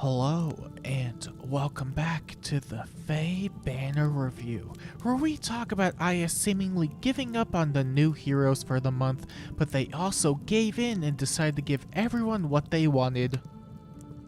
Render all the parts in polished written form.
Hello and welcome back to the Faye Banner Review, where we talk about IS seemingly giving up on the new heroes for the month, but they also gave in and decided to give everyone what they wanted.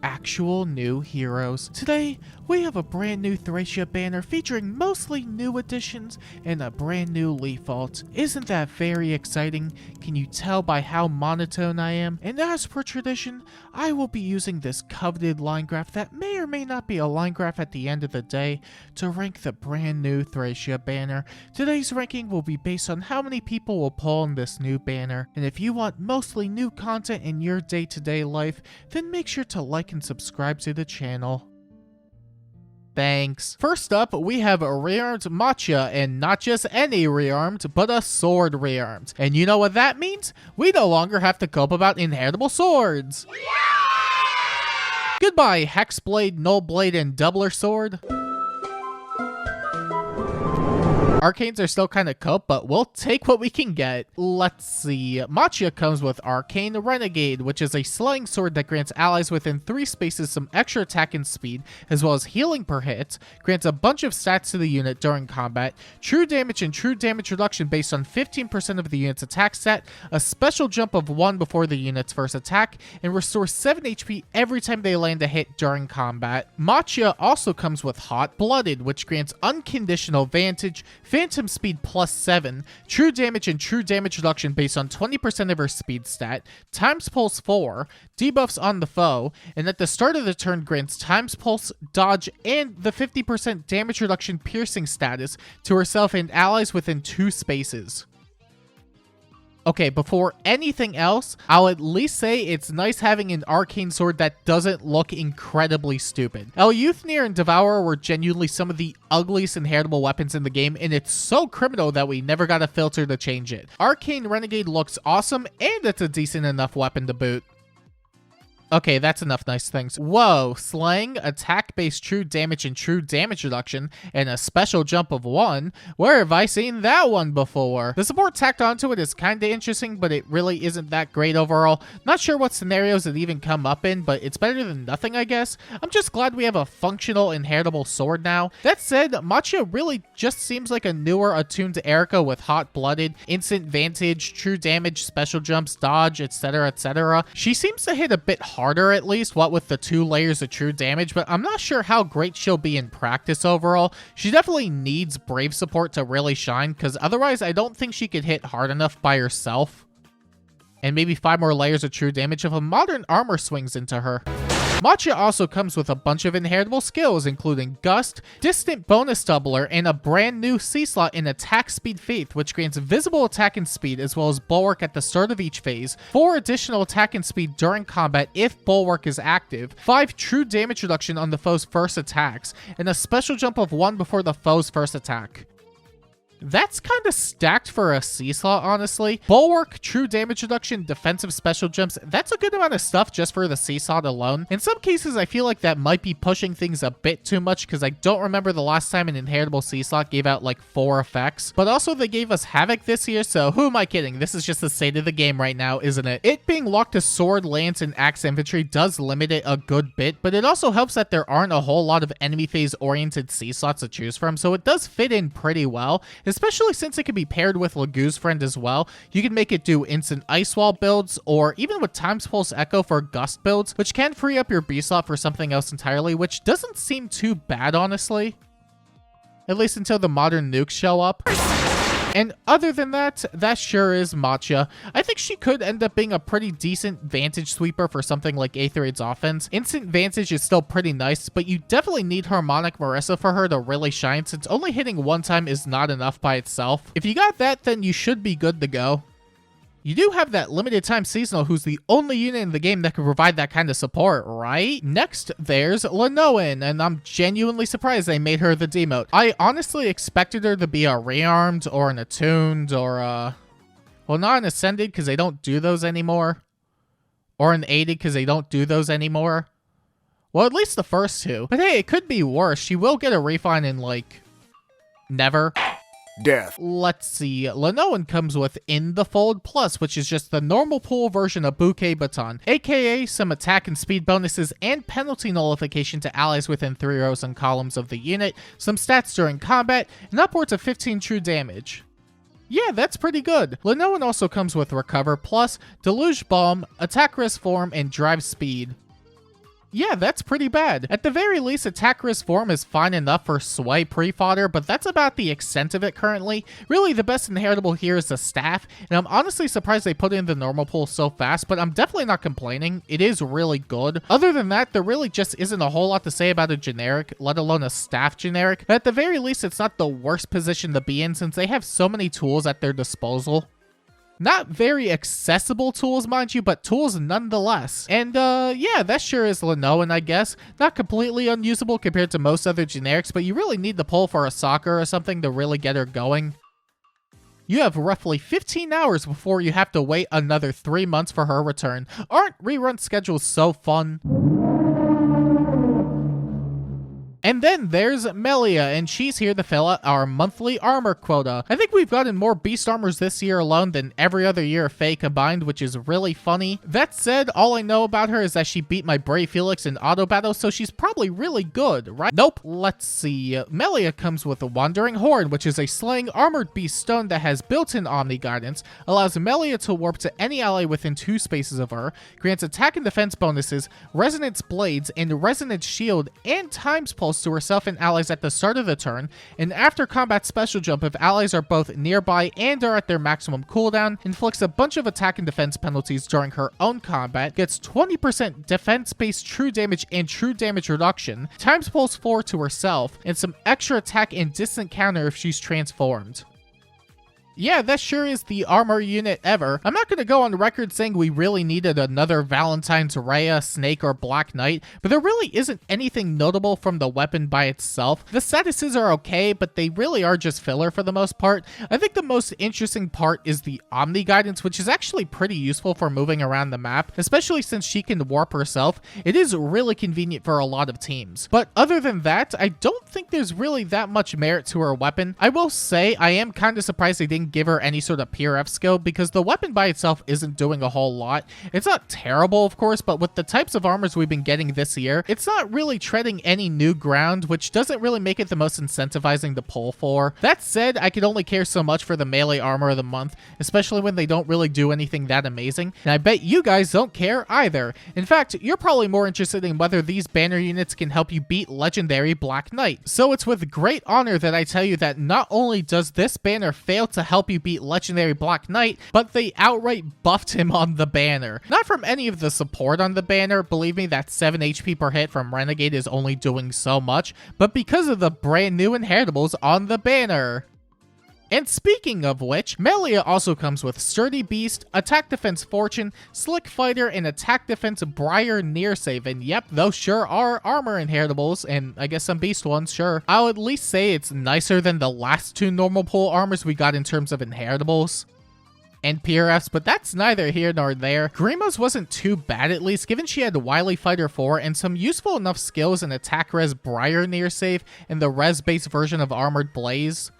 Actual new heroes. Today, we have a brand new Thracia banner featuring mostly new additions and a brand new leaf alt. Isn't that very exciting? Can you tell by how monotone I am? And as per tradition, I will be using this coveted line graph that may or may not be a line graph at the end of the day to rank the brand new Thracia banner. Today's ranking will be based on how many people will pull in this new banner. And if you want mostly new content in your day-to-day life, then make sure to like and subscribe to the channel. Thanks. First up, we have a rearmed Matcha, and not just any rearmed, but a sword rearmed. And you know what that means? We no longer have to cope about inheritable swords. Yeah! Goodbye, Hexblade, Nullblade, and Doubler Sword. Arcanes are still kind of cope, but we'll take what we can get. Let's see. Matcha comes with Arcane Renegade, which is a slaying sword that grants allies within 3 spaces some extra attack and speed, as well as healing per hit, grants a bunch of stats to the unit during combat, true damage and true damage reduction based on 15% of the unit's attack stat, a special jump of 1 before the unit's first attack, and restores 7 HP every time they land a hit during combat. Matcha also comes with Hot Blooded, which grants unconditional Vantage, Phantom Speed plus 7, true damage and true damage reduction based on 20% of her speed stat, times pulse 4, debuffs on the foe, and at the start of the turn grants times pulse, dodge, and the 50% damage reduction piercing status to herself and allies within 2 spaces. Okay, before anything else, I'll at least say it's nice having an arcane sword that doesn't look incredibly stupid. Eleuthir and Devourer were genuinely some of the ugliest inheritable weapons in the game, and it's so criminal that we never got a filter to change it. Arcane Renegade looks awesome, and it's a decent enough weapon to boot. Okay, that's enough nice things. Whoa, slaying, attack-based true damage and true damage reduction, and a special jump of 1. Where have I seen that one before? The support tacked onto it is kinda interesting, but it really isn't that great overall. Not sure what scenarios it even come up in, but it's better than nothing, I guess. I'm just glad we have a functional inheritable sword now. That said, Matcha really just seems like a newer attuned to Erica with Hot Blooded, instant vantage, true damage, special jumps, dodge, etc, etc. She seems to hit a bit harder at least, what with the 2 layers of true damage, but I'm not sure how great she'll be in practice overall. She definitely needs Brave support to really shine, because otherwise I don't think she could hit hard enough by herself. And maybe 5 more layers of true damage if a modern armor swings into her. Matcha also comes with a bunch of inheritable skills, including Gust, Distant Bonus Doubler, and a brand new C-slot in Attack Speed Faith, which grants visible attack and speed as well as Bulwark at the start of each phase, 4 additional attack and speed during combat if Bulwark is active, 5 true damage reduction on the foe's first attacks, and a special jump of 1 before the foe's first attack. That's kind of stacked for a C-slot, honestly. Bulwark, true damage reduction, defensive special jumps, that's a good amount of stuff just for the C-slot alone. In some cases, I feel like that might be pushing things a bit too much because I don't remember the last time an inheritable C-slot gave out like 4 effects. But also they gave us Havoc this year, so who am I kidding? This is just the state of the game right now, isn't it? It being locked to sword, lance, and axe infantry does limit it a good bit, but it also helps that there aren't a whole lot of enemy phase-oriented C-slots to choose from, so it does fit in pretty well. Especially since it can be paired with Lagoo's Friend as well. You can make it do instant Ice Wall builds, or even with Times Pulse Echo for Gust builds, which can free up your B slot for something else entirely, which doesn't seem too bad, honestly. At least until the modern nukes show up. And other than that, that sure is Matcha. I think she could end up being a pretty decent Vantage sweeper for something like Aetheride's offense. Instant Vantage is still pretty nice, but you definitely need Harmonic Marissa for her to really shine, since only hitting 1 time is not enough by itself. If you got that, then you should be good to go. You do have that limited time seasonal who's the only unit in the game that can provide that kind of support, right? Next, there's Linoan, and I'm genuinely surprised they made her the demote. I honestly expected her to be a rearmed or an attuned or well, not an ascended because they don't do those anymore. Or an aided because they don't do those anymore. Well, at least the first 2. But hey, it could be worse. She will get a refine in like never. Death. Let's see, Lenoan comes with In the Fold Plus, which is just the normal pool version of Bouquet Baton, aka some attack and speed bonuses and penalty nullification to allies within 3 rows and columns of the unit, some stats during combat, and upwards of 15 true damage. Yeah, that's pretty good. Lenoan also comes with Recover Plus, Deluge Bomb, Attack Res Form, and Drive Speed. Yeah, that's pretty bad. At the very least, Attack Res Form is fine enough for Sway pre-fodder, but that's about the extent of it currently. Really, the best inheritable here is the Staff, and I'm honestly surprised they put in the normal pool so fast, but I'm definitely not complaining. It is really good. Other than that, there really just isn't a whole lot to say about a generic, let alone a Staff generic, but at the very least, it's not the worst position to be in since they have so many tools at their disposal. Not very accessible tools, mind you, but tools nonetheless. And, yeah, that sure is Lenoan, I guess. Not completely unusable compared to most other generics, but you really need to pull for a soccer or something to really get her going. You have roughly 15 hours before you have to wait another 3 months for her return. Aren't rerun schedules so fun? And then there's Melia, and she's here to fill out our monthly armor quota. I think we've gotten more beast armors this year alone than every other year of Fae combined, which is really funny. That said, all I know about her is that she beat my Brave Felix in auto battle, so she's probably really good, right? Nope. Let's see. Melia comes with a Wandering Horde, which is a slaying armored beast stone that has built-in Omni Guidance, allows Melia to warp to any ally within 2 spaces of her, grants attack and defense bonuses, Resonance Blades, and Resonance Shield, and Times Pulse to herself and allies at the start of the turn, and after combat special jump if allies are both nearby and are at their maximum cooldown, inflicts a bunch of attack and defense penalties during her own combat, gets 20% defense-based true damage and true damage reduction, times pulse 4 to herself, and some extra attack and distant counter if she's transformed. Yeah, that sure is the armor unit ever. I'm not going to go on record saying we really needed another Valentine's Rhea, Snake, or Black Knight, but there really isn't anything notable from the weapon by itself. The statuses are okay, but they really are just filler for the most part. I think the most interesting part is the Omni Guidance, which is actually pretty useful for moving around the map, especially since she can warp herself. It is really convenient for a lot of teams. But other than that, I don't think there's really that much merit to her weapon. I will say, I am kind of surprised they didn't give her any sort of PRF skill because the weapon by itself isn't doing a whole lot. It's not terrible, of course, but with the types of armors we've been getting this year, it's not really treading any new ground, which doesn't really make it the most incentivizing to pull for. That said, I could only care so much for the melee armor of the month, especially when they don't really do anything that amazing, and I bet you guys don't care either. In fact, you're probably more interested in whether these banner units can help you beat legendary Black Knight. So it's with great honor that I tell you that not only does this banner fail to help you beat legendary Black Knight, but they outright buffed him on the banner. Not from any of the support on the banner, believe me, that 7 HP per hit from Renegade is only doing so much, but because of the brand new inheritables on the banner. And speaking of which, Melia also comes with Sturdy Beast, Attack Defense Fortune, Slick Fighter, and Attack Defense Briar Near Save. And yep, those sure are armor inheritables, and I guess some beast ones, sure. I'll at least say it's nicer than the last 2 normal pool armors we got in terms of inheritables and PRFs, but that's neither here nor there. Grima's wasn't too bad at least, given she had Wily Fighter 4 and some useful enough skills in Attack Res Briar Near Save and the res-based version of Armored Blaze.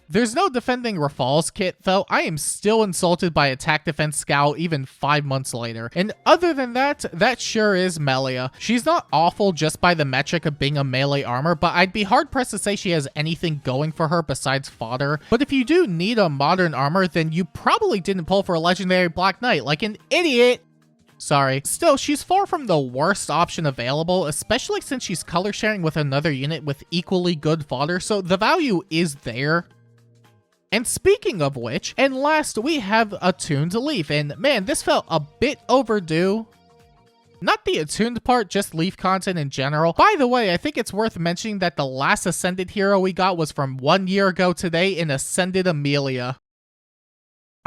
There's no defending Rafal's kit, though. I am still insulted by Attack Defense Scowl even 5 months later. And other than that, that sure is Melia. She's not awful just by the metric of being a melee armor, but I'd be hard-pressed to say she has anything going for her besides fodder. But if you do need a modern armor, then you probably didn't pull for a legendary Black Knight like an idiot. Sorry. Still, she's far from the worst option available, especially since she's color sharing with another unit with equally good fodder, so the value is there. And speaking of which, and last we have Attuned Leaf, and man, this felt a bit overdue. Not the attuned part, just Leaf content in general. By the way, I think it's worth mentioning that the last Ascended hero we got was from 1 year ago today in Ascended Amelia.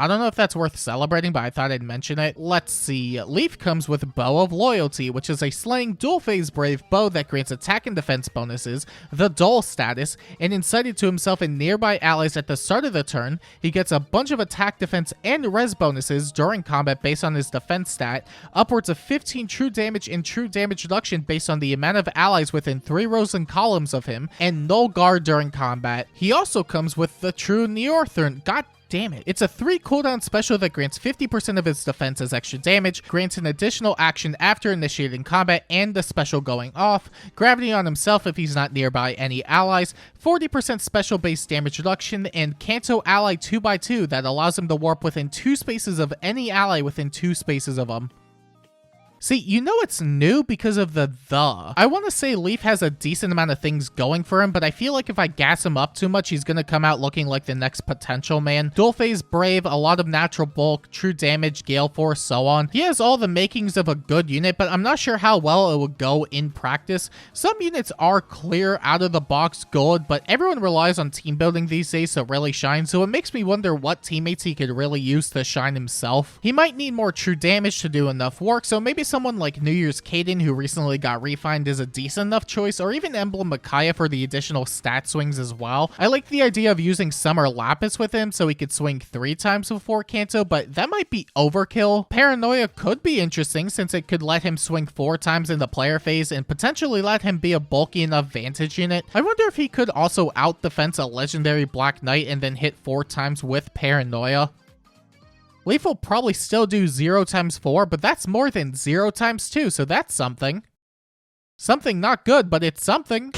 I don't know if that's worth celebrating, but I thought I'd mention it. Let's see. Leaf comes with Bow of Loyalty, which is a slaying dual-phase brave bow that grants attack and defense bonuses, the Dull status, and incited to himself and nearby allies at the start of the turn. He gets a bunch of attack, defense, and res bonuses during combat based on his defense stat, upwards of 15 true damage and true damage reduction based on the amount of allies within 3 rows and columns of him, and null guard during combat. He also comes with the True Neorthern. God damn it. It's a 3 cooldown special that grants 50% of its defense as extra damage, grants an additional action after initiating combat and the special going off, gravity on himself if he's not nearby any allies, 40% special base damage reduction, and Kanto ally 2x2 that allows him to warp within 2 spaces of any ally within 2 spaces of him. See, you know it's new because of the. I want to say Leaf has a decent amount of things going for him, but I feel like if I gas him up too much, he's going to come out looking like the next potential man. Dual phase brave, a lot of natural bulk, true damage, gale force, so on. He has all the makings of a good unit, but I'm not sure how well it would go in practice. Some units are clear out of the box good, but everyone relies on team building these days to really shine, so it makes me wonder what teammates he could really use to shine himself. He might need more true damage to do enough work, so maybe someone like New Year's Caden, who recently got refined, is a decent enough choice, or even Emblem Micaiah for the additional stat swings as well. I like the idea of using Summer Lapis with him so he could swing 3 times before Kanto, but that might be overkill. Paranoia could be interesting since it could let him swing 4 times in the player phase and potentially let him be a bulky enough Vantage unit. I wonder if he could also out-defense a legendary Black Knight and then hit 4 times with Paranoia. Leaf will probably still do 0 times 4, but that's more than 0 times 2, so that's something. Something not good, but it's something.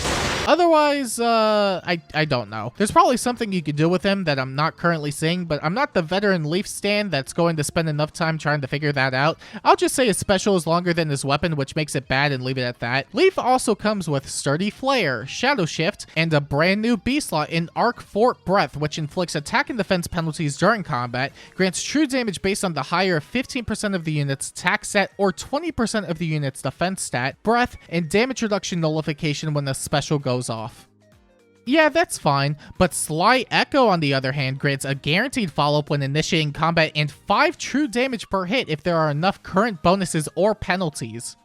Otherwise, I don't know. There's probably something you could do with him that I'm not currently seeing, but I'm not the veteran Leaf stan that's going to spend enough time trying to figure that out. I'll just say his special is longer than his weapon, which makes it bad, and leave it at that. Leaf also comes with Sturdy Flare, Shadow Shift, and a brand new B-slot in Arc Fort Breath, which inflicts attack and defense penalties during combat, grants true damage based on the higher of 15% of the unit's attack stat or 20% of the unit's defense stat, breath, and damage reduction nullification when the special goes off. Yeah, that's fine, but Sly Echo, on the other hand, grants a guaranteed follow-up when initiating combat and 5 true damage per hit if there are enough current bonuses or penalties.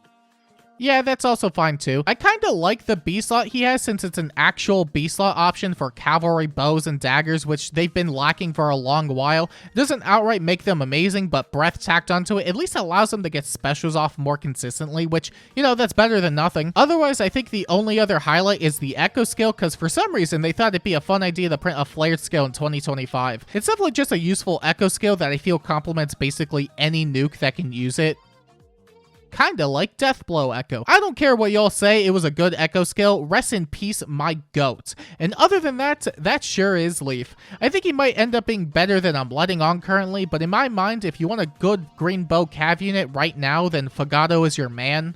Yeah, that's also fine too. I kinda like the B-slot he has since it's an actual B-slot option for cavalry bows and daggers, which they've been lacking for a long while. It doesn't outright make them amazing, but breath tacked onto it at least allows them to get specials off more consistently, which, you know, that's better than nothing. Otherwise, I think the only other highlight is the Echo skill, because for some reason they thought it'd be a fun idea to print a flared skill in 2025. It's definitely just a useful Echo skill that I feel complements basically any nuke that can use it. Kinda like Deathblow Echo. I don't care what y'all say, it was a good Echo skill. Rest in peace, my goat. And other than that, that sure is Leaf. I think he might end up being better than I'm letting on currently, but in my mind, if you want a good green bow cav unit right now, then Fagato is your man.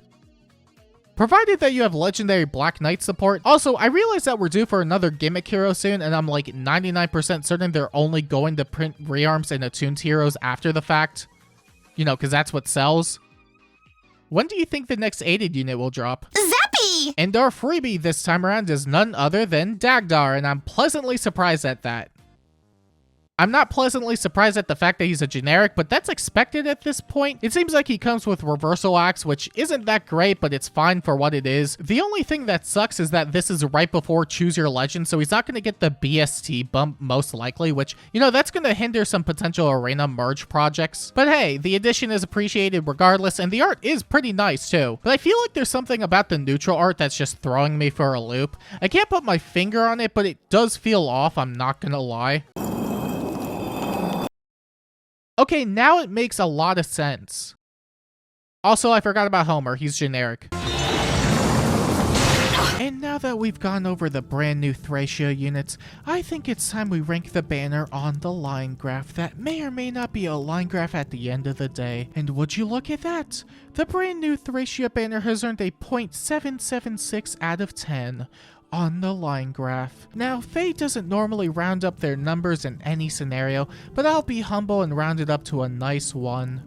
Provided that you have legendary Black Knight support. Also, I realize that we're due for another gimmick hero soon, and I'm like 99% certain they're only going to print rearms and attuned heroes after the fact. You know, because that's what sells. When do you think the next aided unit will drop? Zappy! And our freebie this time around is none other than Dagdar, and I'm pleasantly surprised at that. I'm not pleasantly surprised at the fact that he's a generic, but that's expected at this point. It seems like he comes with Reversal Axe, which isn't that great, but it's fine for what it is. The only thing that sucks is that this is right before Choose Your Legend, so he's not going to get the BST bump most likely, which, you know, that's going to hinder some potential arena merge projects. But hey, the addition is appreciated regardless, and the art is pretty nice too. But I feel like there's something about the neutral art that's just throwing me for a loop. I can't put my finger on it, but it does feel off, I'm not going to lie. Okay, now it makes a lot of sense. Also, I forgot about Homer. He's generic. And now that we've gone over the brand new Thracia units, I think it's time we rank the banner on the line graph that may or may not be a line graph at the end of the day. And would you look at that? The brand new Thracia banner has earned a 0.776 out of 10. On the line graph. Now, Faye doesn't normally round up their numbers in any scenario, but I'll be humble and round it up to a nice 1.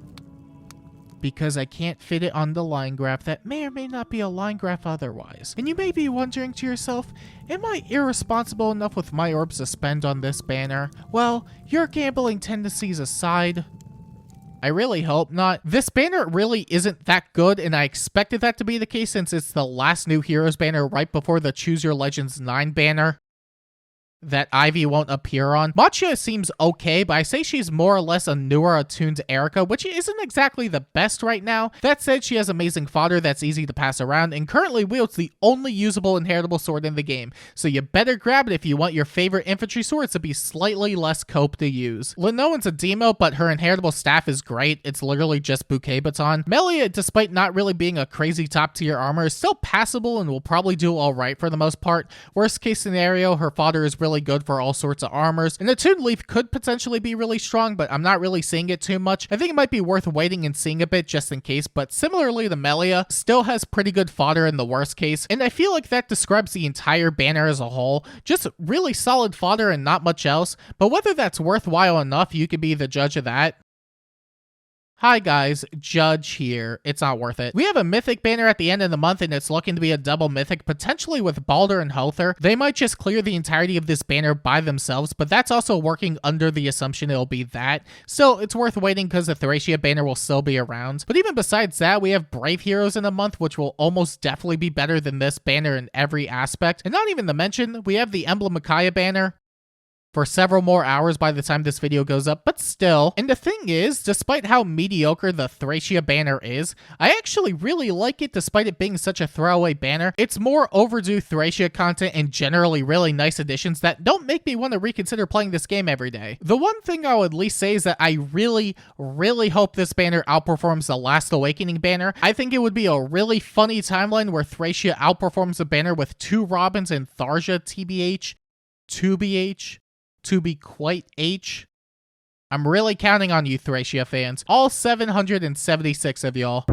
because I can't fit it on the line graph that may or may not be a line graph otherwise. And you may be wondering to yourself, am I irresponsible enough with my orbs to spend on this banner? Well, your gambling tendencies aside, I really hope not. This banner really isn't that good, and I expected that to be the case since it's the last new Heroes banner right before the Choose Your Legends 9 banner that Ivy won't appear on. Matcha seems okay, but I say she's more or less a newer attuned Erica, which isn't exactly the best right now. That said, she has amazing fodder that's easy to pass around, and currently wields the only usable inheritable sword in the game, so you better grab it if you want your favorite infantry swords to be slightly less cope to use. Linoan's a demo, but her inheritable staff is great. It's literally just bouquet baton. Melia, despite not really being a crazy top tier armor, is still passable and will probably do alright for the most part. Worst case scenario, her fodder is really good for all sorts of armors, and the Toon Leaf could potentially be really strong, but I'm not really seeing it too much. I think it might be worth waiting and seeing a bit just in case, but similarly the Melia still has pretty good fodder in the worst case, and I feel like that describes the entire banner as a whole. Just really solid fodder and not much else, but whether that's worthwhile enough, you could be the judge of that. Hi guys, Judge here. It's not worth it. We have a Mythic banner at the end of the month and it's looking to be a double Mythic, potentially with Baldur and Hother. They might just clear the entirety of this banner by themselves, but that's also working under the assumption it'll be that. So it's worth waiting because the Thracia banner will still be around. But even besides that, we have Brave Heroes in a month, which will almost definitely be better than this banner in every aspect. And not even to mention, we have the Emblem Micaiah banner for several more hours by the time this video goes up, but still. And the thing is, despite how mediocre the Thracia banner is, I actually really like it despite it being such a throwaway banner. It's more overdue Thracia content and generally really nice additions that don't make me want to reconsider playing this game every day. The one thing I'll at least say is that I really hope this banner outperforms the Last Awakening banner. I think it would be a really funny timeline where Thracia outperforms the banner with 2 Robins and Tharja TBH, 2BH, to be quite H. I'm really counting on you, Thracia fans. All 776 of y'all.